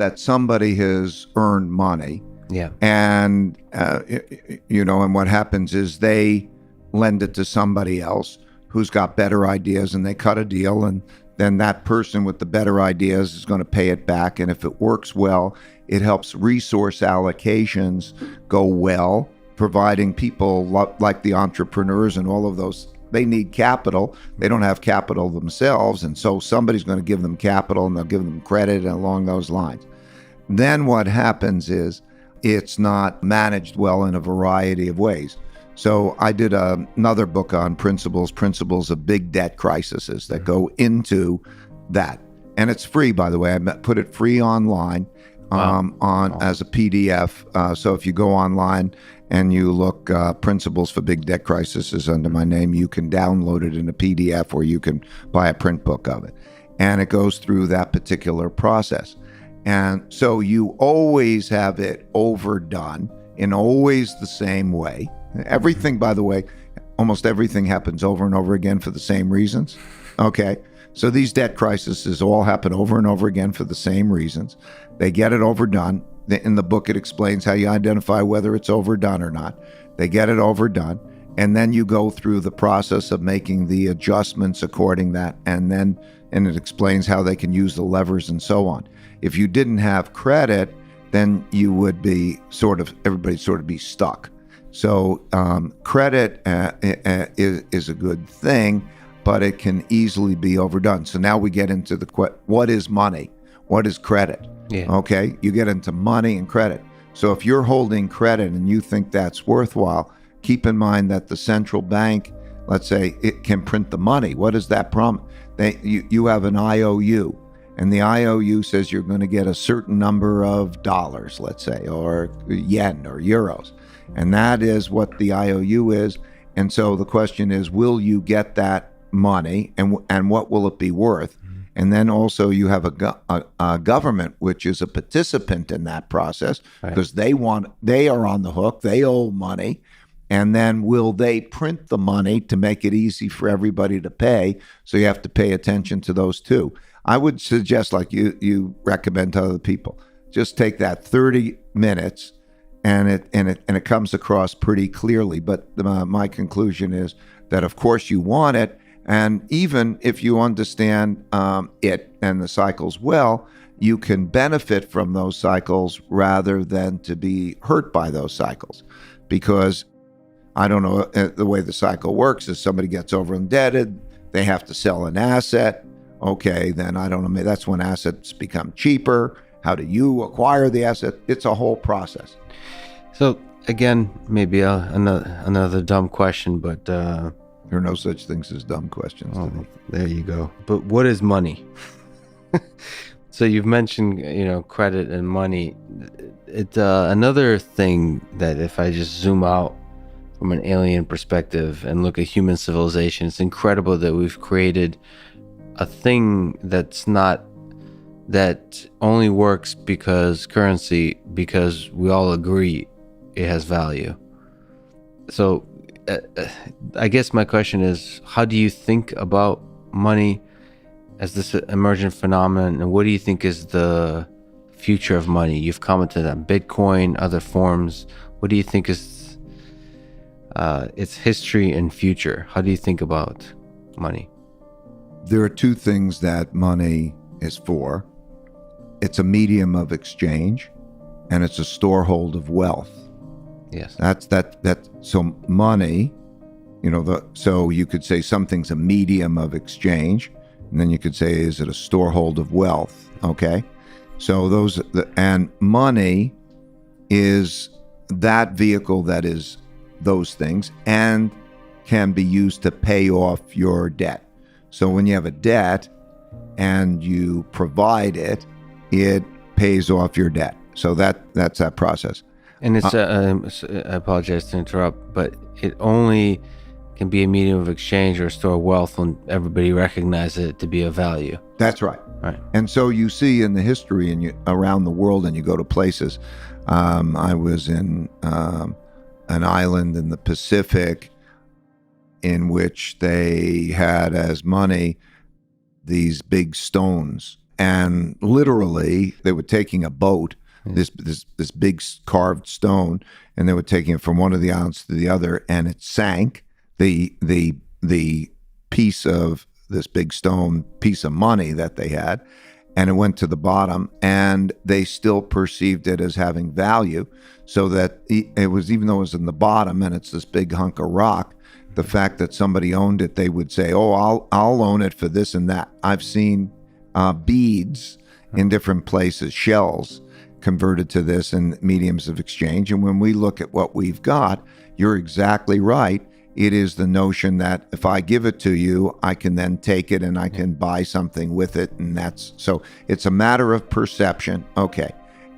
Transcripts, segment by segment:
that somebody has earned money. Yeah. And, and what happens is they lend it to somebody else who's got better ideas, and they cut a deal, and then that person with the better ideas is going to pay it back. And if it works well, it helps resource allocations go well, providing people like the entrepreneurs and all of those. They need capital. They don't have capital themselves. And so somebody's going to give them capital, and they'll give them credit along those lines. Then what happens is it's not managed well in a variety of ways. So I did another book on principles of big debt crises that go into that. And it's free, by the way. I put it free online as a PDF. So if you go online and you look Principles for Big Debt Crises under my name, you can download it in a PDF, or you can buy a print book of it. And it goes through that particular process. And so you always have it overdone in always the same way. Everything, by the way, almost everything happens over and over again for the same reasons. Okay. So these debt crises all happen over and over again for the same reasons. They get it overdone. In the book, it explains how you identify whether it's overdone or not. They get it overdone. And then you go through the process of making the adjustments according that. And it explains how they can use the levers and so on. If you didn't have credit, then you would be everybody be stuck. So credit is a good thing, but it can easily be overdone. So now we get into what is money? What is credit? Yeah. Okay, you get into money and credit. So if you're holding credit and you think that's worthwhile, keep in mind that the central bank, let's say, it can print the money. What does that promise? You have an IOU. And the IOU says you're going to get a certain number of dollars, let's say, or yen or euros. And that is what the IOU is. And so the question is, will you get that money, and what will it be worth? And then also you have a government, which is a participant in that process, because they are on the hook. They owe money. And then will they print the money to make it easy for everybody to pay? So you have to pay attention to those two. I would suggest, like you recommend to other people, just take that 30 minutes, and it comes across pretty clearly. But my conclusion is that, of course, you want it, and even if you understand it and the cycles well, you can benefit from those cycles rather than to be hurt by those cycles. Because I don't know, the way the cycle works is somebody gets over indebted, they have to sell an asset. Okay, then I don't know, maybe that's when assets become cheaper. How do you acquire the asset? It's a whole process. So again, maybe another dumb question, but there are no such things as dumb questions. There you go. But what is money? So you've mentioned, credit and money. It's another thing that, if I just zoom out from an alien perspective and look at human civilization, it's incredible that we've created a thing that only works because we all agree it has value. So I guess my question is, how do you think about money as this emergent phenomenon, and what do you think is the future of money? You've commented on Bitcoin, other forms. What do you think is its history and future? How do you think about money? There are two things that money is for. It's a medium of exchange, and it's a storehold of wealth. Yes. So money, so you could say something's a medium of exchange, and then you could say, is it a storehold of wealth? Okay. So and money is that vehicle that is those things and can be used to pay off your debt. So when you have a debt and you provide it, it pays off your debt. So that's that process. And it's, I apologize to interrupt, but it only can be a medium of exchange or store of wealth when everybody recognizes it to be of value. That's right. Right. And so you see in the history and around the world, and you go to places. I was in an island in the Pacific in which they had as money these big stones, and literally they were taking a boat, this big carved stone, and they were taking it from one of the islands to the other, and it sank. The piece of this big stone piece of money that they had, and it went to the bottom, and they still perceived it as having value, so that it was, even though it was in the bottom and it's this big hunk of rock, the fact that somebody owned it, they would say, oh, I'll own it for this and that. I've seen beads in different places, shells converted to this and mediums of exchange. And when we look at what we've got, you're exactly right. It is the notion that if I give it to you, I can then take it and I can buy something with it. And so it's a matter of perception. Okay.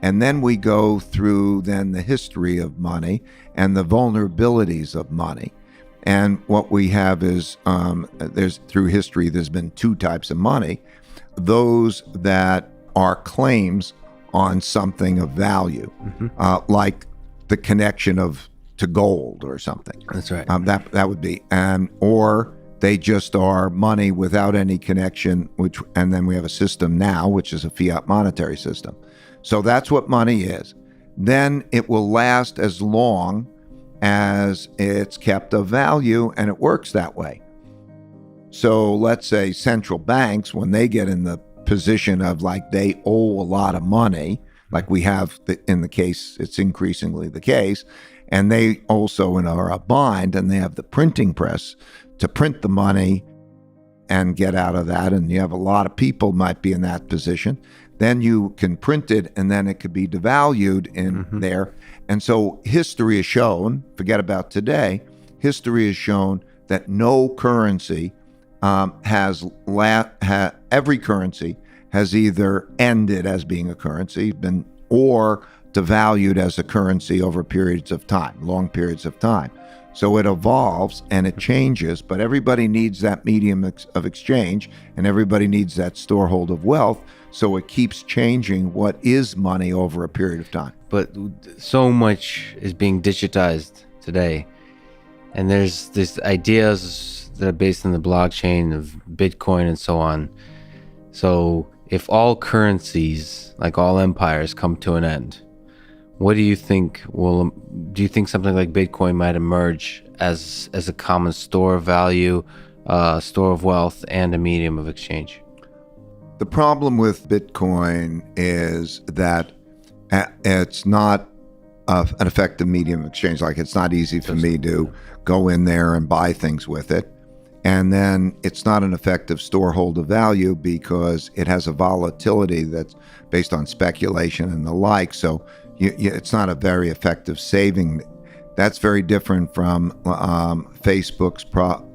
And then we go through then the history of money and the vulnerabilities of money. And what we have is through history, there's been two types of money. Those that are claims on something of value, like the connection to gold or something. That's right. That would be, or they just are money without any connection, and then we have a system now, which is a fiat monetary system. So that's what money is. Then it will last as long as it's kept of value, and it works that way. So let's say central banks, when they get in the position of like they owe a lot of money, like we have in the case, it's increasingly the case, and they also are a bind, and they have the printing press to print the money and get out of that, and you have a lot of people might be in that position, then you can print it, and then it could be devalued in there. And so history has shown, forget about today, history has shown that no currency every currency has either ended as being a currency, or devalued as a currency over periods of time, long periods of time. So it evolves and it changes, but everybody needs that medium of exchange, and everybody needs that storehold of wealth. So it keeps changing what is money over a period of time. But so much is being digitized today, and there's these ideas that are based on the blockchain of Bitcoin and so on. So if all currencies, like all empires, come to an end, what do you think do you think something like Bitcoin might emerge as a common store of value, store of wealth, and a medium of exchange? The problem with Bitcoin is that it's not an effective medium of exchange. Like, it's not easy for me to go in there and buy things with it. And then it's not an effective storehold of value because it has a volatility that's based on speculation and the like. So it's not a very effective saving. That's very different from Facebook's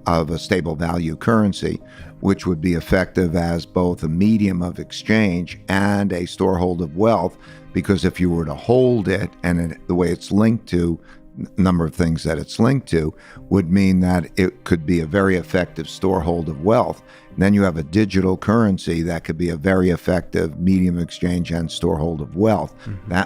of a stable value currency, which would be effective as both a medium of exchange and a storehold of wealth, because if you were to hold it, and the way it's linked to, number of things that it's linked to, would mean that it could be a very effective storehold of wealth. And then you have a digital currency that could be a very effective medium of exchange and storehold of wealth.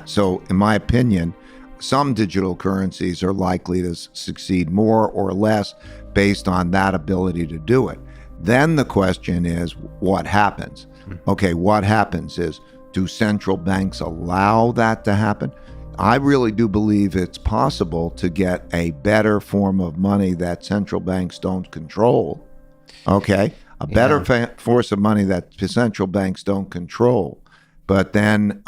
So in my opinion, some digital currencies are likely to succeed more or less based on that ability to do it. Then the question is, what happens? Okay, what happens is, do central banks allow that to happen? I really do believe it's possible to get a better form of money that central banks don't control. Okay? A better force of money that central banks don't control. But then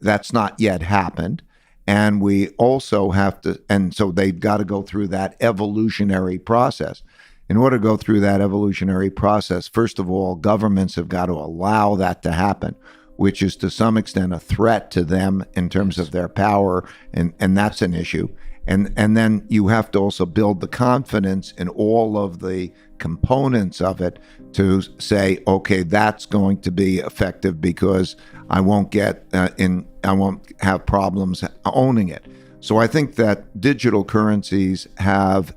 that's not yet happened. And we also have to, and so they've got to go through that evolutionary process. In order to go through that evolutionary process, first of all, governments have got to allow that to happen, which is to some extent a threat to them in terms of their power, and that's an issue. And then you have to also build the confidence in all of the components of it to say, okay, that's going to be effective because I won't have problems owning it. So I think that digital currencies have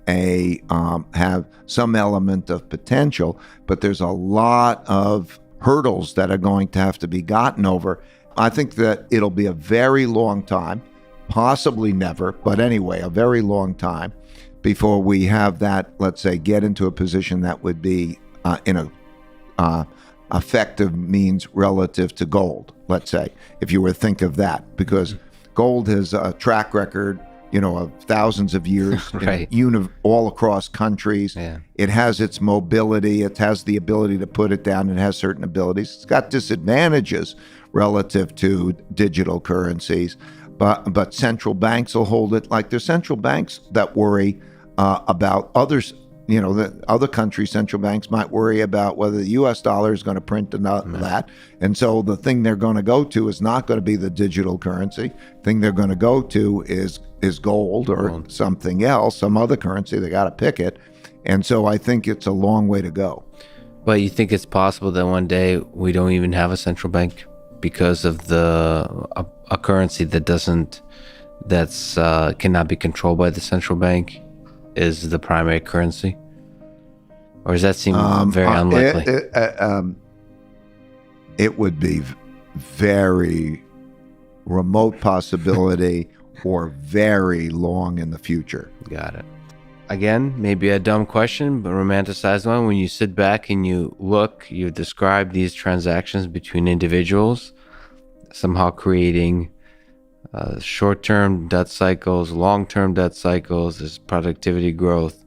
some element of potential, but there's a lot of hurdles that are going to have to be gotten over. I think that it'll be a very long time, possibly never, but anyway, a very long time before we have that, let's say, get into a position that would be in a effective means relative to gold, let's say, if you were to think of that, because gold has a track record, of thousands of years, Right. All across countries. Yeah. It has its mobility. It has the ability to put it down. It has certain abilities. It's got disadvantages relative to digital currencies, but central banks will hold it. Like there's central banks that worry about others. The other countries' central banks might worry about whether the U.S. dollar is going to print that. And so the thing they're going to go to is not going to be the digital currency. The thing they're going to go to is gold or something else, some other currency. They got to pick it. And so I think it's a long way to go. But you think it's possible that one day we don't even have a central bank because of a currency that's cannot be controlled by the central bank is the primary currency? Or does that seem very unlikely? It would be very remote possibility or very long in the future. Got it. Again, maybe a dumb question, but romanticized one. When you sit back and you describe these transactions between individuals, somehow creating short-term debt cycles, long-term debt cycles, this productivity growth.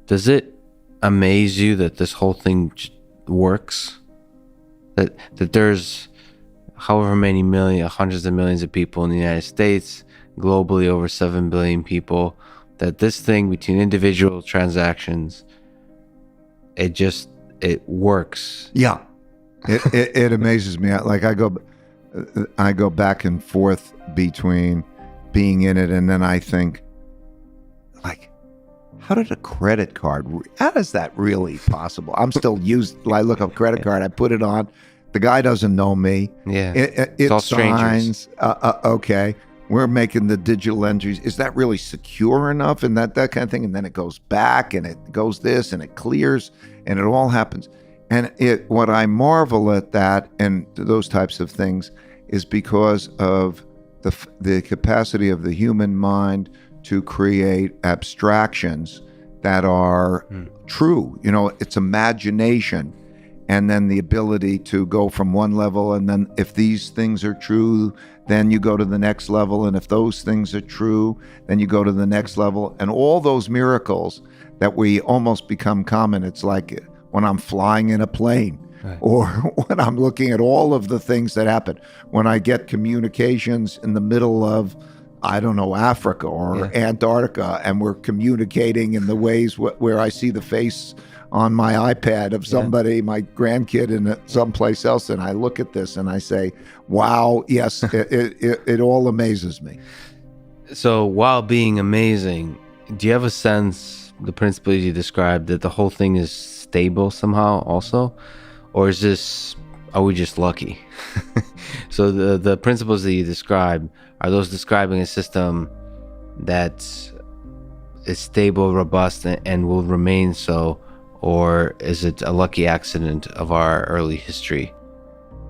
Does it amaze you that this whole thing works? That there's however many hundreds of millions of people in the United States, globally over 7 billion people, that this thing between individual transactions, it works. Yeah, it amazes me. Like I go back and forth between being in it, and then I think, like, how is that really possible? I'm still I look up credit card, I put it on, the guy doesn't know me. Yeah, it's all signs. strangers. Okay, we're making the digital entries. Is that really secure enough? And that kind of thing. And then it goes back, and it goes this, and it clears, and it all happens. And what I marvel at that and those types of things is because of the capacity of the human mind to create abstractions that are true. It's imagination, and then the ability to go from one level, and then if these things are true, then you go to the next level, and if those things are true, then you go to the next level, and all those miracles that we almost become common. It's like when I'm flying in a plane, right, or when I'm looking at all of the things that happen, when I get communications in the middle of, I don't know, Africa or Antarctica, and we're communicating in the ways where I see the face on my iPad of somebody, my grandkid in someplace else, and I look at this and I say, wow, yes, it all amazes me. So while being amazing, do you have a sense, the principles you described, that the whole thing is stable somehow also? Or are we just lucky? So the principles that you describe, are those describing a system that is stable, robust, and will remain so? Or is it a lucky accident of our early history?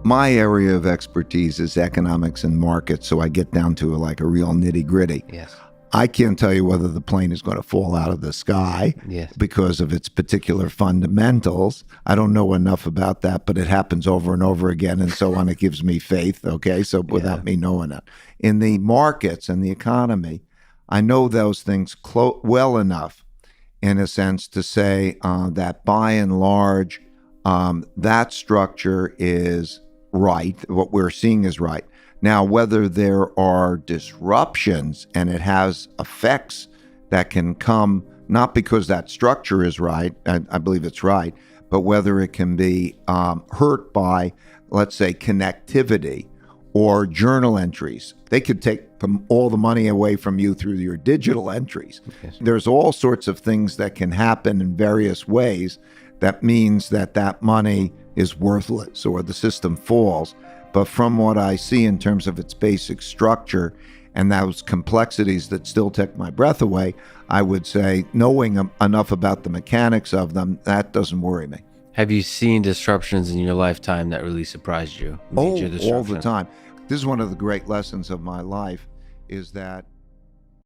My area of expertise is economics and markets, so I get down to like a real nitty-gritty. Yes. I can't tell you whether the plane is going to fall out of the sky because of its particular fundamentals. I don't know enough about that, but it happens over and over again and so on. It gives me faith, okay? So without me knowing that. In the markets and the economy, I know those things well enough, in a sense, to say that by and large, that structure is right. What we're seeing is right. Now, whether there are disruptions and it has effects that can come, not because that structure is right, and I believe it's right, but whether it can be hurt by, let's say, connectivity or journal entries. They could take all the money away from you through your digital entries. Yes. There's all sorts of things that can happen in various ways that means that money is worthless or the system falls. But from what I see in terms of its basic structure and those complexities that still take my breath away, I would say knowing enough about the mechanics of them, that doesn't worry me. Have you seen disruptions in your lifetime that really surprised you? All the time. This is one of the great lessons of my life, is that